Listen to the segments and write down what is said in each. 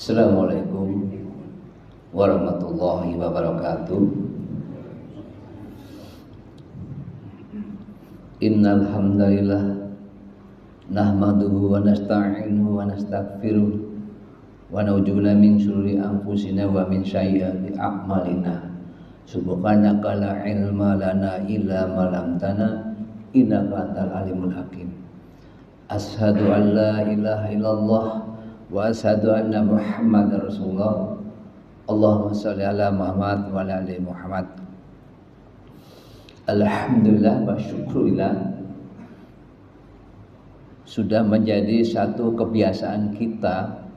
Assalamualaikum warahmatullahi wabarakatuh. Innal hamdalillah nahmaduhu wa nasta'inuhu wa nastaghfiruh wa na'udzubillahi min syururi anfusina wa min sayyiati a'malina. Subhanaka la ilma lana illa ma 'allamtana innaka antal alimul hakim. Asyhadu an la ilaha illallah wa asyhadu anna Muhammadar Rasulullah. Allahumma shalli ala Muhammad wa ala ali Muhammad. Alhamdulillah wa syukurillah, sudah menjadi satu kebiasaan kita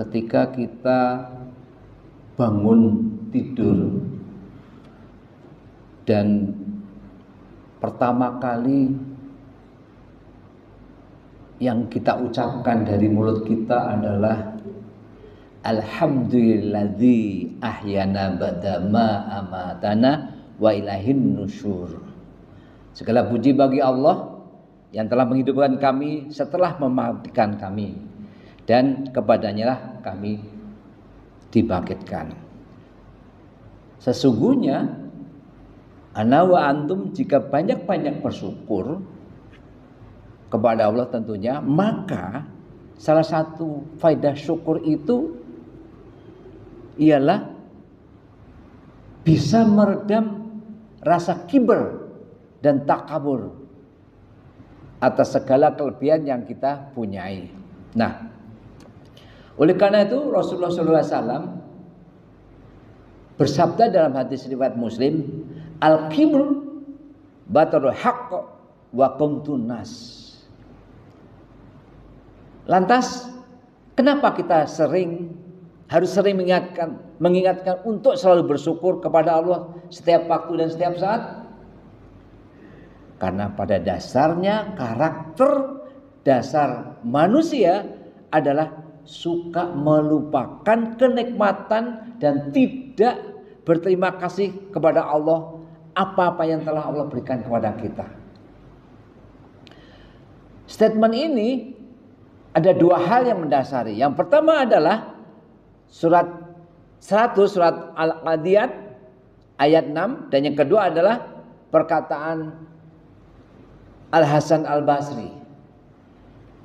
ketika kita bangun tidur dan pertama kali yang kita ucapkan dari mulut kita adalah Alhamdulilladzi ahyana ba'da ma amatana wa ilahin nusyur. Segala puji bagi Allah yang telah menghidupkan kami setelah mematikan kami, dan kepadanya lah kami dibangkitkan. Sesungguhnya ana wa antum jika banyak-banyak bersyukur kepada Allah tentunya, maka salah satu faedah syukur itu ialah bisa meredam rasa kiber dan takabur atas segala kelebihan yang kita punyai. Nah, oleh karena itu Rasulullah SAW bersabda dalam hadis riwayat Muslim, al-kibr batarul haqq wa qamtun nas. Lantas, kenapa kita harus sering mengingatkan untuk selalu bersyukur kepada Allah setiap waktu dan setiap saat? Karena pada dasarnya karakter dasar manusia adalah suka melupakan kenikmatan dan tidak berterima kasih kepada Allah apa-apa yang telah Allah berikan kepada kita. Statement ini ada dua hal yang mendasari. Yang pertama adalah surat 100 surat Al-Adiyat ayat 6, dan yang kedua adalah perkataan Al-Hasan Al-Basri.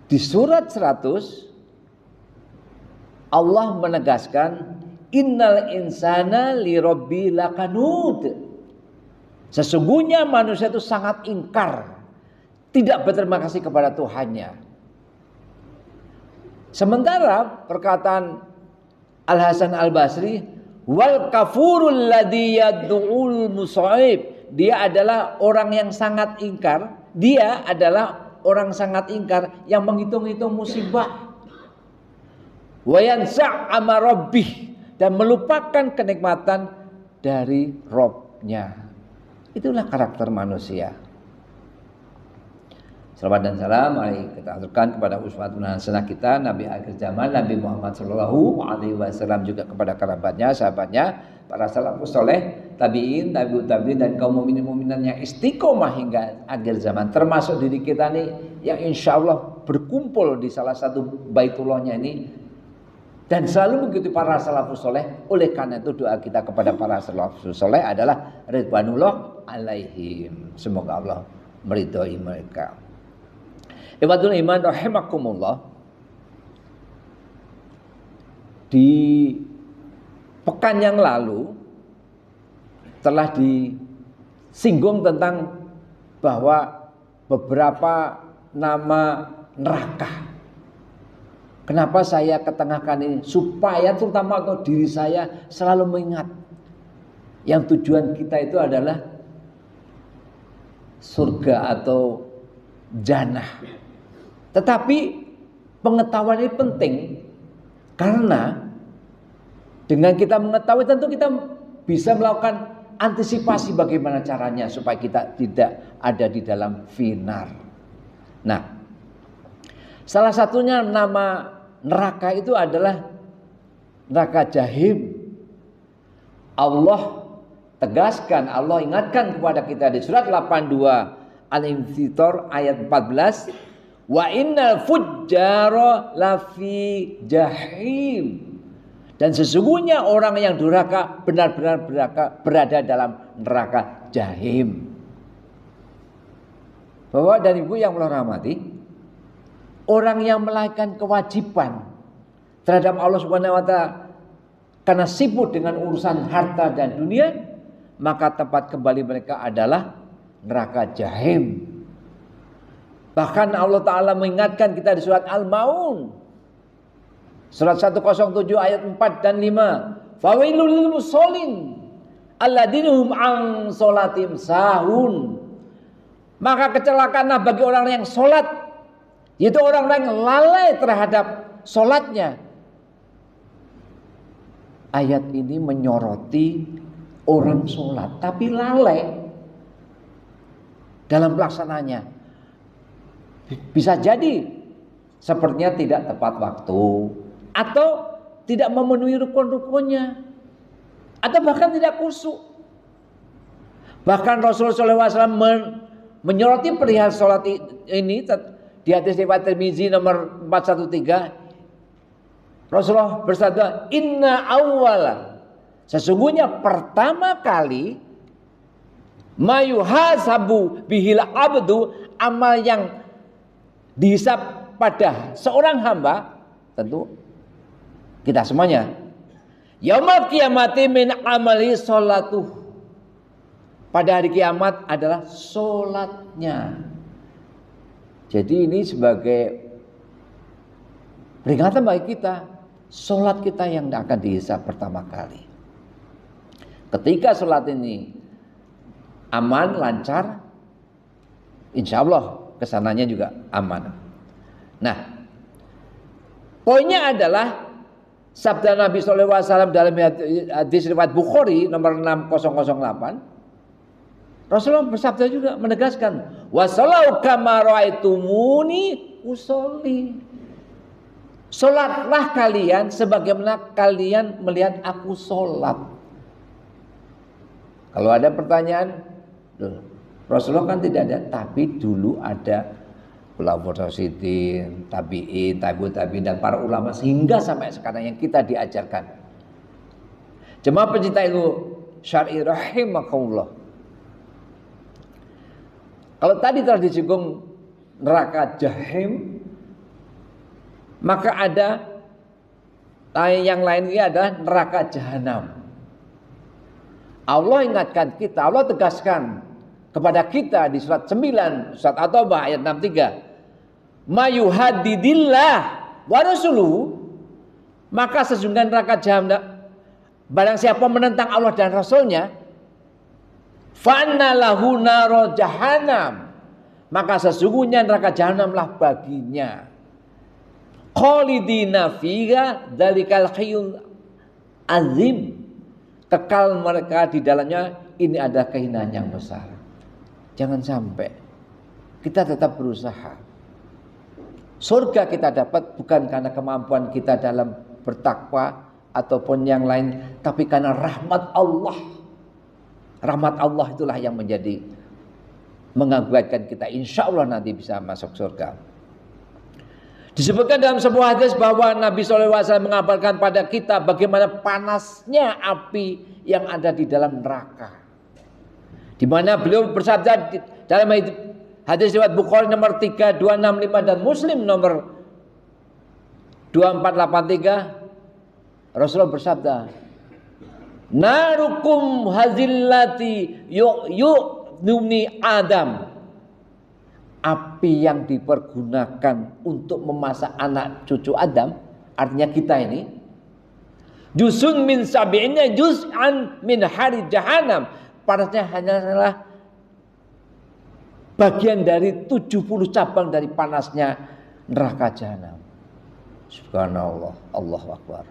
Di surat 100 Allah menegaskan innal insana lirabbi lakanud. Sesungguhnya manusia itu sangat ingkar, tidak berterima kasih kepada Tuhannya. Sementara perkataan Al-Hasan Al-Basri, wal kafurul ladzi yad'ul musaib, dia adalah orang yang sangat ingkar, dia adalah orang sangat ingkar yang menghitung-hitung musibah. Wa yansa' ama rabbih, dan melupakan kenikmatan dari Rabb-nya. Itulah karakter manusia. Salawat dan salam mari kita aturkan kepada uswatun hasanah kita, Nabi akhir zaman, Nabi Muhammad sallallahu alaihi wasallam, juga kepada kerabatnya, sahabatnya, para salafus saleh, tabi'in, tabi'ut tabi'in, dan kaum mukminin mukminat yang istiqomah hingga akhir zaman, termasuk diri kita nih yang insyaallah berkumpul di salah satu baitullahnya ini dan selalu mengikuti para salafus saleh. Oleh karena itu doa kita kepada para salafus saleh adalah ridwanullah alaihim, semoga Allah meridhai mereka. Ibadul iman rahimakumullah, di pekan yang lalu telah disinggung tentang bahwa beberapa nama neraka. Kenapa saya ketengahkan ini? Supaya terutama untuk diri saya selalu mengingat yang tujuan kita itu adalah surga atau jannah. Tetapi pengetahuan ini penting, karena dengan kita mengetahui tentu kita bisa melakukan antisipasi bagaimana caranya supaya kita tidak ada di dalam finar. Nah, salah satunya nama neraka itu adalah neraka jahim. Allah tegaskan, Allah ingatkan kepada kita di surat 82 Al-Infitor ayat 14, Wa innal fujjara lafi jahim. Dan sesungguhnya orang yang durhaka benar-benar berada dalam neraka jahim. Bapak dan Ibu yang Allah rahmati, orang yang melakukan kewajiban terhadap Allah Subhanahu wa taala karena sibuk dengan urusan harta dan dunia, maka tempat kembali mereka adalah neraka jahim. Bahkan Allah Ta'ala mengingatkan kita di surat Al-Maun, surat 107 ayat 4 dan 5. Fawailul lil musallin alladzina hum an sholatim sahun. Maka kecelakaanlah bagi orang yang sholat, yaitu orang yang lalai terhadap sholatnya. Ayat ini menyoroti orang sholat tapi lalai dalam pelaksananya. Bisa jadi sepertinya tidak tepat waktu, atau tidak memenuhi rukun-rukunnya, atau bahkan tidak khusyuk. Bahkan Rasulullah SAW menyoroti perihal sholat ini di hadis riwayat Tirmizi nomor 413. Rasulullah bersabda, inna awwala, sesungguhnya pertama kali mayuhasabu bihil abdu, amal yang dihisab pada seorang hamba, tentu kita semuanya, yaumul qiyamati min amali sholatuh, pada hari kiamat adalah sholatnya. Jadi ini sebagai peringatan bagi kita, sholat kita yang akan dihisab pertama kali. Ketika sholat ini aman, lancar, insya Allah kesananya juga aman. Nah, poinnya adalah sabda Nabi SAW dalam hadis riwayat Bukhari nomor 6008. Rasulullah bersabda juga menegaskan, wasallau kama raaitumuni usolli. Salatlah kalian sebagaimana kalian melihat aku salat. Kalau ada pertanyaan, Rasulullah kan tidak ada, tapi dulu ada ulama rasyidin, tabi'in, tabi'in dan para ulama sehingga sampai sekarang yang kita diajarkan. Jemaah pencinta ilmu syar'i rahimakumullah. Kalau tadi telah disinggung neraka jahim, maka ada yang lain ini adalah neraka jahanam. Allah ingatkan kita, Allah tegaskan kepada kita di surat 9, surat At-Taubah ayat 63. Mayuhadidillah wa rasuluhu, maka sesungguhnya neraka jahanam, barang siapa menentang Allah dan Rasulnya, fa'anna lahu naro jahannam, maka sesungguhnya neraka jahanamlah baginya. Khalidina fiha dzalikal khiyul azim, kekal mereka di dalamnya, ini adalah kehinaan yang besar. Jangan sampai kita tetap berusaha. Surga kita dapat bukan karena kemampuan kita dalam bertakwa ataupun yang lain, tapi karena rahmat Allah. Rahmat Allah itulah yang menjadi mengaguatkan kita, insya Allah nanti bisa masuk surga. Disebutkan dalam sebuah hadis bahwa Nabi SAW mengabarkan pada kita bagaimana panasnya api yang ada di dalam neraka. Di mana beliau bersabda dalam hadis riwayat Bukhari nomor 3265 dan Muslim nomor 2483, Rasulullah bersabda, narukum hazillati yu'nuni Adam, api yang dipergunakan untuk memasak anak cucu Adam, artinya kita ini, juz'un min sabi'ina juz'an min hari jahannam, panasnya hanyalah bagian dari 70 cabang dari panasnya neraka jahanam. Subhanallah, Allahu Akbar.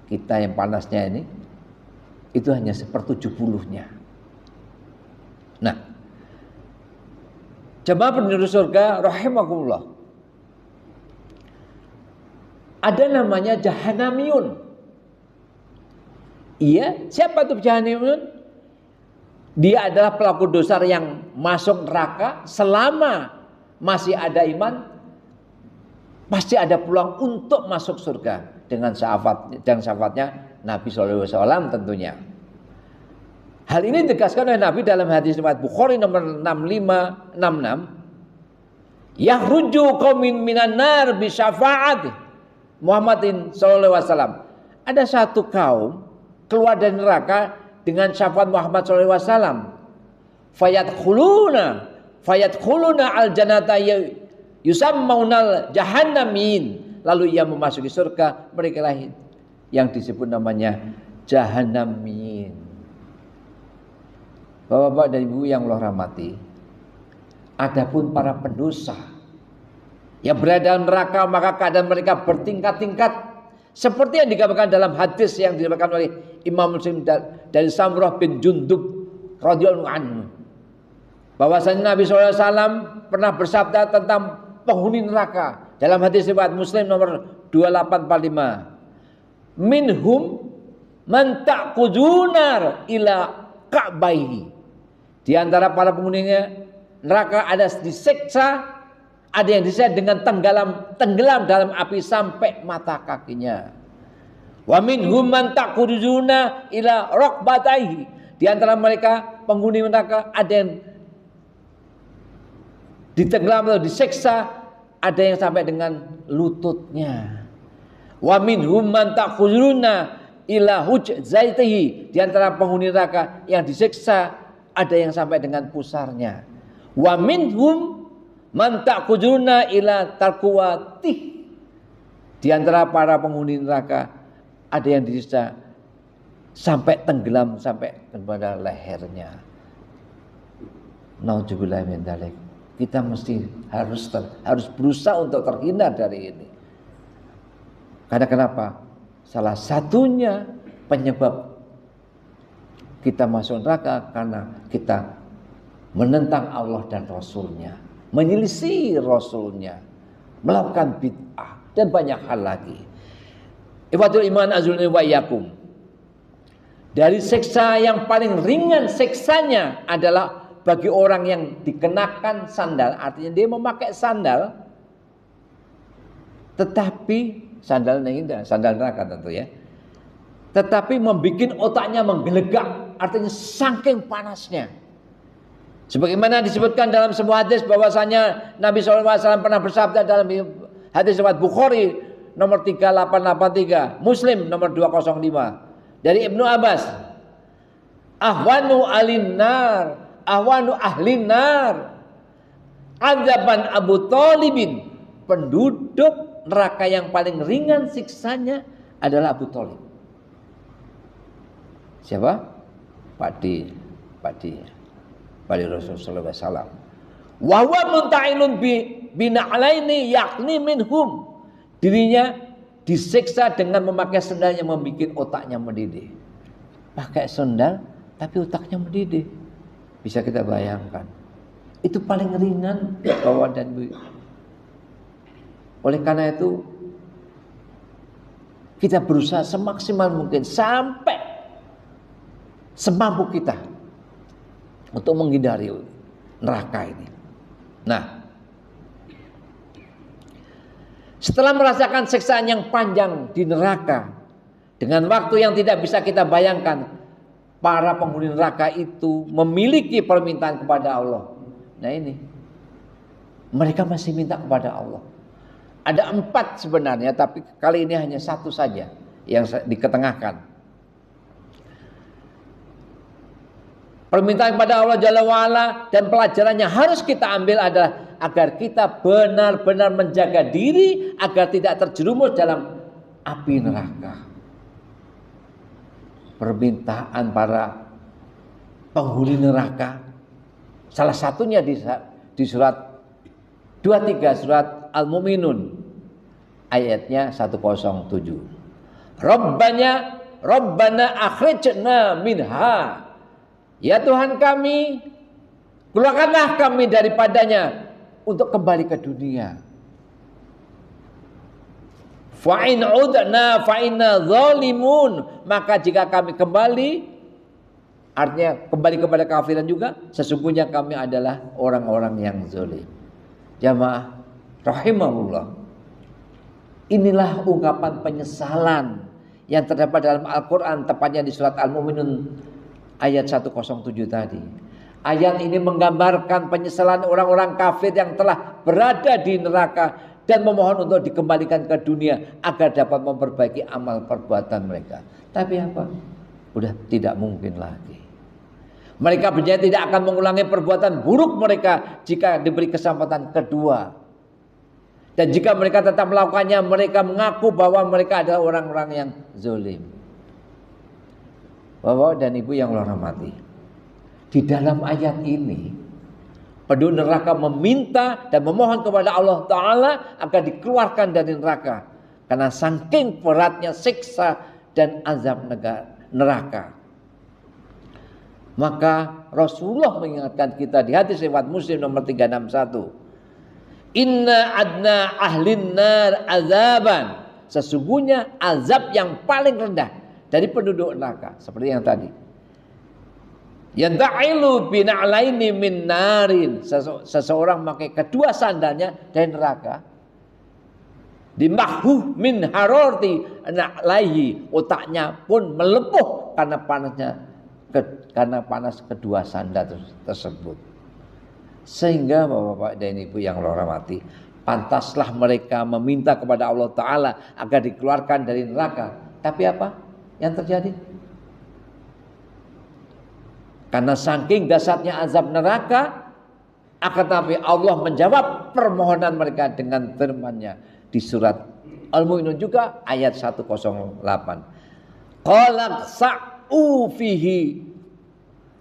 Kita yang panasnya ini itu hanya 1/70-nya. Nah, jemaah penduduk surga rahimakumullah, ada namanya Jahanamiyun. Iya, siapa itu Jahanamiyun? Dia adalah pelaku dosa yang masuk neraka selama masih ada iman, pasti ada peluang untuk masuk surga dengan syafaatnya Nabi SAW tentunya. Hal ini ditegaskan oleh Nabi dalam hadis riwayat Bukhari nomor 6566. Yahruju qaumin minan nar bi syafaati Muhammadin sallallahu alaihi wasallam. Ada satu kaum keluar dari neraka dengan syafaat Muhammad sallallahu alaihi wasallam. Fayadkhuluna al jannata yusammaunal jahannamin. Lalu ia memasuki surga, mereka lah yang disebut namanya jahannamin. Bapak-bapak dan ibu yang Allah rahmati, adapun para pendosa yang berada dalam neraka, maka keadaan mereka bertingkat-tingkat seperti yang digambarkan dalam hadis yang diriwayatkan oleh Imam Muslim dari Samurah bin Jundub radhiyallahu anhu, bahwasanya Nabi SAW pernah bersabda tentang penghuni neraka dalam hadis riwayat Muslim nomor 2845. Minhum man ta'qudunar ila ka'baihi. Di antara para penghuninya neraka ada disiksa, ada yang disiksa dengan tenggelam dalam api sampai mata kakinya. Wa minhum man ta'quduna ila rukbatayhi. Di antara mereka penghuni neraka ada yang ditenggelam atau disiksa, ada yang sampai dengan lututnya. Wa minhum man ta'quduna ila hujzaitihi. Di antara penghuni neraka yang disiksa ada yang sampai dengan pusarnya. Wa minhum man ta'quduna ila tarkuwatih. Di antara para penghuni neraka ada yang disiksa sampai tenggelam sampai kepada lehernya. Nauzubillah min dzalik. Kita mesti harus berusaha untuk terhindar dari ini. Karena kenapa? Salah satunya penyebab kita masuk neraka karena kita menentang Allah dan Rasulnya, menyelisih Rasulnya, melakukan bid'ah dan banyak hal lagi. Ikhwatul iman azulni wa iyyakum. Dari siksa yang paling ringan siksanya adalah bagi orang yang dikenakan sandal, artinya dia memakai sandal, tetapi sandal neraka tentu ya. Tetapi membuat otaknya menggelegak, artinya saking panasnya. Sebagaimana disebutkan dalam sebuah hadis bahwasanya Nabi SAW pernah bersabda dalam hadis riwayat Bukhari nomor 3883, Muslim nomor 205 dari Ibnu Abbas, ahwanu ahlin nar azaban Abu Thalibin. Penduduk neraka yang paling ringan siksanya adalah Abu Thalib. Siapa? Padi Rasulullah SAW. Wa huwa munta'ilun bina'alaini yakni minhum. Dirinya disiksa dengan memakai sendal yang membuat otaknya mendidih. Pakai sendal tapi otaknya mendidih. Bisa kita bayangkan. Itu paling ringan Bapak dan Ibu. Oleh karena itu kita berusaha semaksimal mungkin sampai semampu kita untuk menghindari neraka ini. Nah, setelah merasakan siksaan yang panjang di neraka dengan waktu yang tidak bisa kita bayangkan, para penghuni neraka itu memiliki permintaan kepada Allah. Nah ini, mereka masih minta kepada Allah. Ada 4 sebenarnya, tapi kali ini hanya 1 saja yang diketengahkan. Permintaan kepada Allah Jalla wa'ala dan pelajarannya harus kita ambil adalah agar kita benar-benar menjaga diri agar tidak terjerumus dalam api neraka. Permintaan para penghuni neraka salah satunya di surat 23 surat Al-Mu'minun ayatnya 107. Rabbana akhrijna minha. Ya Tuhan kami, keluarkanlah kami daripadanya untuk kembali ke dunia. Fa in udna fa inna zalimun. Maka jika kami kembali, artinya kembali kepada kafiran juga, sesungguhnya kami adalah orang-orang yang zalim. Jamaah rahimahullah. Inilah ungkapan penyesalan yang terdapat dalam Al-Quran, tepatnya di surat Al-Mu'minun ayat 107 tadi. Ayat ini menggambarkan penyesalan orang-orang kafir yang telah berada di neraka dan memohon untuk dikembalikan ke dunia agar dapat memperbaiki amal perbuatan mereka. Tapi apa? Udah tidak mungkin lagi. Mereka berjanji tidak akan mengulangi perbuatan buruk mereka jika diberi kesempatan kedua. Dan jika mereka tetap melakukannya, mereka mengaku bahwa mereka adalah orang-orang yang zalim. Bapak dan Ibu yang Allah rahmati, di dalam ayat ini penduduk neraka meminta dan memohon kepada Allah Ta'ala agar dikeluarkan dari neraka, karena saking beratnya siksa dan azab neraka. Maka Rasulullah mengingatkan kita di hadis riwayat Muslim nomor 361, inna adna ahlin nar azaban, sesungguhnya azab yang paling rendah dari penduduk neraka seperti yang tadi, yanta'ilu bina'laini min narin, seseorang memakai kedua sandalnya dari neraka, dimahuh min harorti na'laihi, otaknya pun melepuh karena panas kedua sandal tersebut. Sehingga Bapak-bapak dan Ibu yang Allah rahmati, pantaslah mereka meminta kepada Allah Ta'ala agar dikeluarkan dari neraka. Tapi apa yang terjadi? Karena saking dasarnya azab neraka, akan tapi Allah menjawab permohonan mereka dengan firman-Nya di surat Al-Mu'minun juga ayat 108.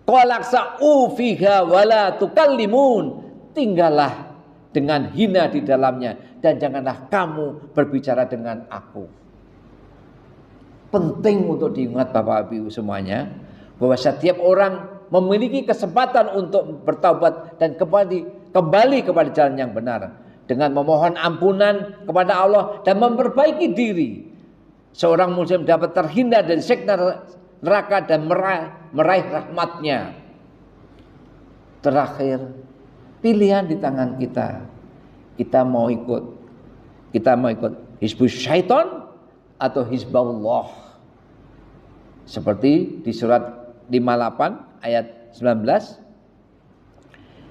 Qalaqsa'u fiha wala tukallimun, tinggallah dengan hina di dalamnya dan janganlah kamu berbicara dengan aku. Penting untuk diingat Bapak Ibu semuanya, bahwa setiap orang memiliki kesempatan untuk bertaubat dan kembali kepada jalan yang benar dengan memohon ampunan kepada Allah dan memperbaiki diri. Seorang muslim dapat terhindar dari siksa neraka dan meraih rahmatnya. Terakhir, pilihan di tangan kita. Kita mau ikut hizbus syaitan atau hizbullah. Seperti di surat 58 ayat 19.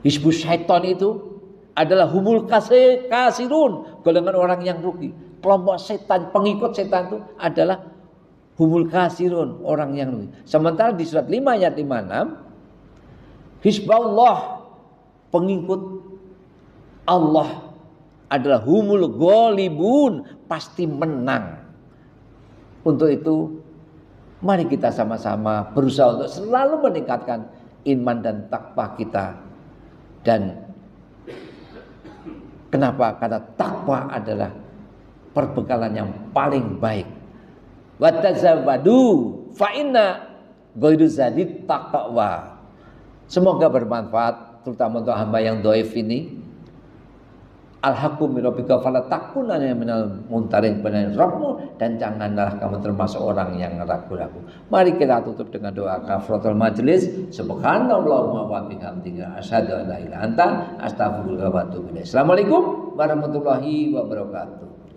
Hizbus syaitan itu adalah humul kasirun, golongan orang yang rugi. Kelompok setan, pengikut setan itu adalah humul kasirun, orang yang rugi. Sementara di surat 5 ayat 56, hizbullah, pengikut Allah adalah humul ghalibun, pasti menang. Untuk itu mari kita sama-sama berusaha untuk selalu meningkatkan iman dan takwa kita. Dan kenapa? Karena takwa adalah perbekalan yang paling baik. Wa tazawwadu fa inna ghairu zadi taqwa. Semoga bermanfaat terutama untuk hamba yang dhaif ini. Al-haqqu min rabbika fala takunanna minal mumtarin, benar Rabbmu dan janganlah kamu termasuk orang yang ragu-ragu. Mari kita tutup dengan doa kafaratul majelis. Subhanallahumma wa bihamdihi asyhadu an la ilaha illa anta astaghfiruka wa atubu ilaik. Assalamualaikum warahmatullahi wabarakatuh.